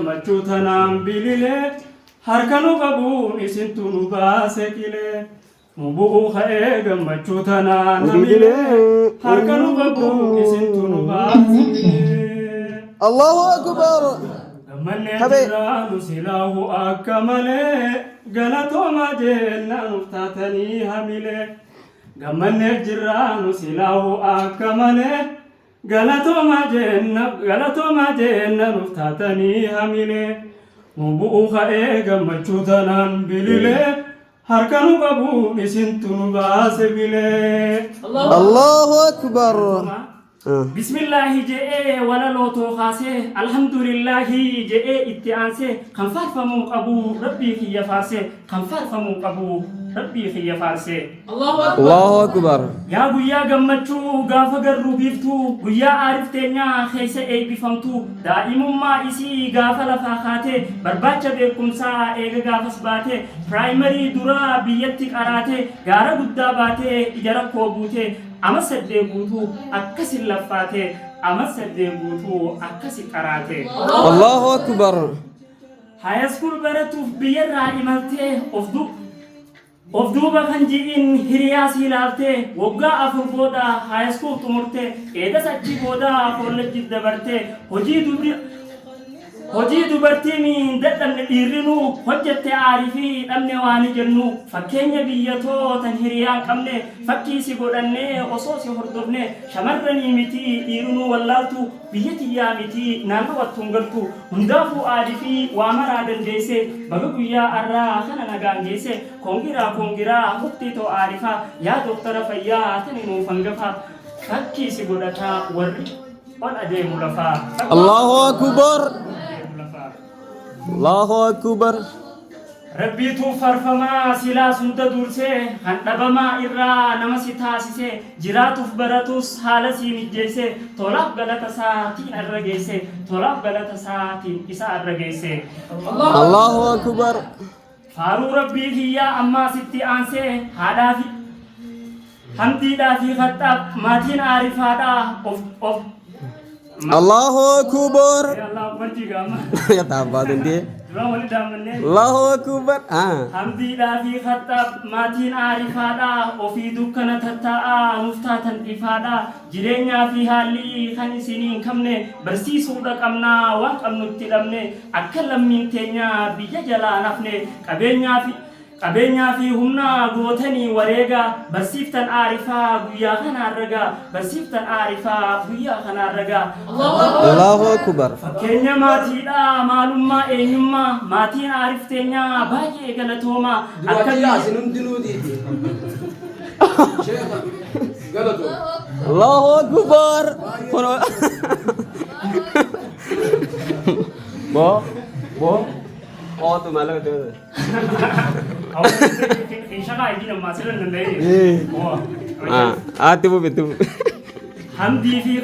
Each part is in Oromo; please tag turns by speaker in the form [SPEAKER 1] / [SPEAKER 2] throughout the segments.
[SPEAKER 1] Machuutanaan bililee harkanuu qabuun isintu nu baase qilee nu bu'uu ka'ee gammachuutanaan hamilee harkanuu qabuun isintu nu baase qilee.
[SPEAKER 2] Allahu akbar.
[SPEAKER 1] Gammanne jirraa nu silaahu akka malee galatooma jenna nuuf taatanii hamilee. Gammanne jirraa nu silaahu akka malee. Galatoma jenna nuuf taatanii hamilee nu bu'uu ka'ee gammachuutanaan bililee harkanuu qabuun isintu nu baase bilee.
[SPEAKER 2] Allahu akbar.
[SPEAKER 1] Bismillahi je'ee wala lootoo kaasee alhamdulillahi je'ee itti aansee kan faarfamuu qabu rabbii kiyya faarsee kan faarfamuu qabu rabbii kiyya faarsee.
[SPEAKER 2] Allahu akbar.
[SPEAKER 1] Yaa guyyaa gammachuu gaafa garuu biiftuu guyyaa aarifteenyaa keessa eebbifamtuu daa'imummaa isii gaafa lafaa kaatee barbaacha beekumsaa eega gaafas baatee piraayimarii duraa biyyatti qaraatee gaara guddaa baatee ija rakkoo buutee ama saddee guutuu akkasin laffaatee ama saddee guutuu akkasi qaraatee.
[SPEAKER 2] Allahu akbar.
[SPEAKER 1] Haayaskuul baratuuf biyyarraa imaltee of duuba kan ji'iin hiriyaa sii laaltee waggaa 4 booda haayaskuul xumurtee eegas achi booda kolleejjii dabartee hojii dubartiin dadhabne dhiirrinuu hojjette aarii fi dhabne waan jennu fakkeenya biyyatoo tan hiriyaan qabne fakkii si godhannee osoo si hordofne shamarranii miti dhiirrinuu wallaaltu biyya tiyyaa miti naannoo wattuun galtu hundaafuu aarii fi waa maraa dandeesse baga guyyaa arraa kana nagaan geesse koongiraa muktii too aarifaa yaa dooktara fayyaa tani nuuf hangafa fakkii si godhataa warri ol adeemu lafaa.
[SPEAKER 2] Allahu akbar. Allahu akbar.
[SPEAKER 1] Rabbiitu farfamaa silaa sunda dursee handhabamaa irraa nama si taasisee jiraatuuf baratus haala si mijjeessee tolaaf galata isaatiin arra geesse tolaaf galata isaatiin isa arra geesse.
[SPEAKER 2] Allahu akbar.
[SPEAKER 1] Faaruu rabbii kiyyaa ammaa sitti aansee haadhaa fi hamdiidhaa fi khaxaaf maatiin aarifaadhaa of
[SPEAKER 2] Allahu akbar.
[SPEAKER 1] Allah akbar jigama.
[SPEAKER 2] Ya tabbatan dia.
[SPEAKER 1] Wali damanne.
[SPEAKER 2] Allahu akbar.
[SPEAKER 1] Hamdiidhaa fi khaxaaf maatiin aarifaadhaa ofii dukkana tattaa'aa nuuftaatan ifaadhaa jireenyaa fi haalli kan isiniin qabne barsiisuudha qabnaa waan qabnutti dhabne akka lammiin teenya biyya jalaa nafne qabeenyaa fi humna gootanii wareega barsiiftan aarifaa guyyaa kanaan ragaa barsiiftan aarifaa guyyaa kanaan ragaa.
[SPEAKER 2] Allahu akbar.
[SPEAKER 1] Fakkeenya maatiidhaa maalummaa eenyummaa maatiin aarifteenyaa baay'ee galatoomaa akka
[SPEAKER 2] Allahu akbar. Bo Oh tu malah tu.
[SPEAKER 1] Insya Allah ini nama masalah nanti.
[SPEAKER 2] Tu betul.
[SPEAKER 1] Hamdi fi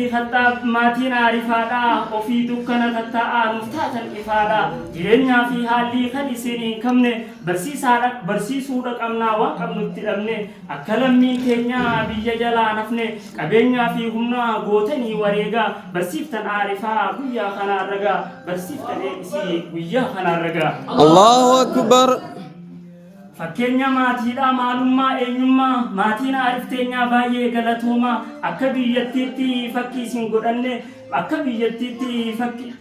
[SPEAKER 1] khatab maatiin aarifaadhaa ofii dukkana tattaa'aa nuuftaatan ifaadhaa jireenyaa fi haalli kan isiniin qabne barsiisuudha qabnaa waan qabnutti dhabne akka lammiin teenyaa biyya jalaa nafne qabeenyaa fi humna gootanii wareegaa barsiiftan aarifaa guyyaa kanaan ragaa barsiiftan eegisii guyyaa kanaan ragaa.
[SPEAKER 2] Allahu akbar.
[SPEAKER 1] Fakkeenya maatiidhaa maalummaa eenyummaa maatiin aarifteenyaa baay'ee galatoomaa akka biyyattiitti fakkii isin godhanne akka biyyattiitti fakkii.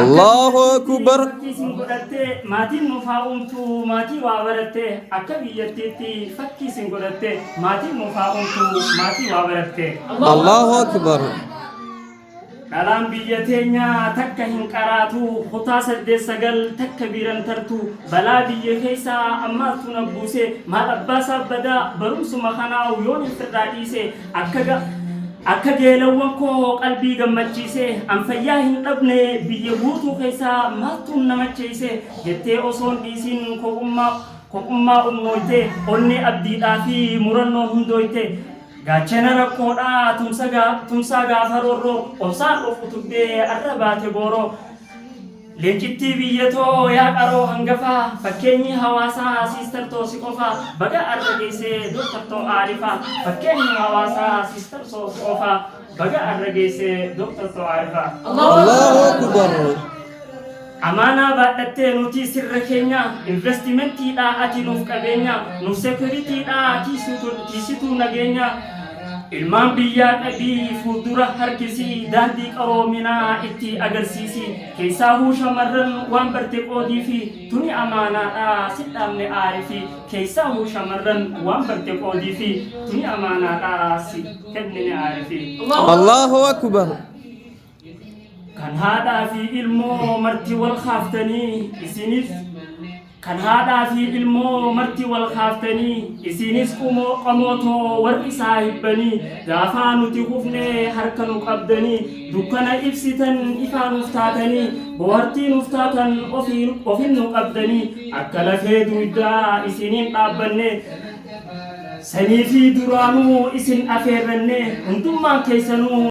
[SPEAKER 2] Allahu akbar.
[SPEAKER 1] Fakkii isin godhattee maatiin nuuf haa uumtu maatii waa barattee akka biyyattiitti fakkii isin godhattee maatiin nuuf haa uumtu maatii waa barattee.
[SPEAKER 2] Allahu akbar.
[SPEAKER 1] Dhalaan biyya teenyaa takka hin qaraatu kutaa 8-9 takka biiran tartu balaa biyya keessaa ammaatu na buuse maal abbaasaa badaa barumsuma kanaa yoon irraa dhiise akka geelawwan koo qalbii gammachiise an fayyaa hin dhabne biyya guutuu keessaa maaltuun namacheesse jettee osoon dhiisiin kophummaa ummooyte onnee abdiidhaa fi murannoo hundooyte. Gaachana rakkoodhaa tumsaa gaafa roorroo obsaan of utubbee arra baate booroo leencittii biyyatoo yaa qaroo hangafaa fakkeenyi hawaasaa siistartoo si qofaa baga arra geessee dooktartoo aarifaa fakkeenyi hawaasaa siistartoo si qofaa بقى الرجيس دكتور طوارفة
[SPEAKER 3] الله أكبر
[SPEAKER 1] أمانة بعدتين نوتي سر كينيا إنفستمنتي لا أتي نوف كبينيا نوف سيكوريتي لا تيسيتو نجينيا ilmaan biyyaa qabii fuuldura harkisii daandii qaroominaa itti agarsiisii keessaa shamarran waan barte qoodii fi tuni amaanaadhaa sidhaamne aarii fi keessaa shamarran waan barte qoodii fi tuni amaanaadhaa si kennine aarii fi
[SPEAKER 3] الله أكبر
[SPEAKER 1] kan haadhaa fi ilmoo marti wal khaaftanii isinis kan haadhaa fi ilmoo marti wal khaaftanii isinis qamootoo warri saahibbanii gaafaa nuti hufnee harka nu qabdanii dukkana ibsitan ifaan uftaatanii bohartiin uftaatan ofin nu qabdanii akka lafee duydaa isiniin dhaabbanne sanii fi duraanuu isin afeerranne hundummaan keessanuu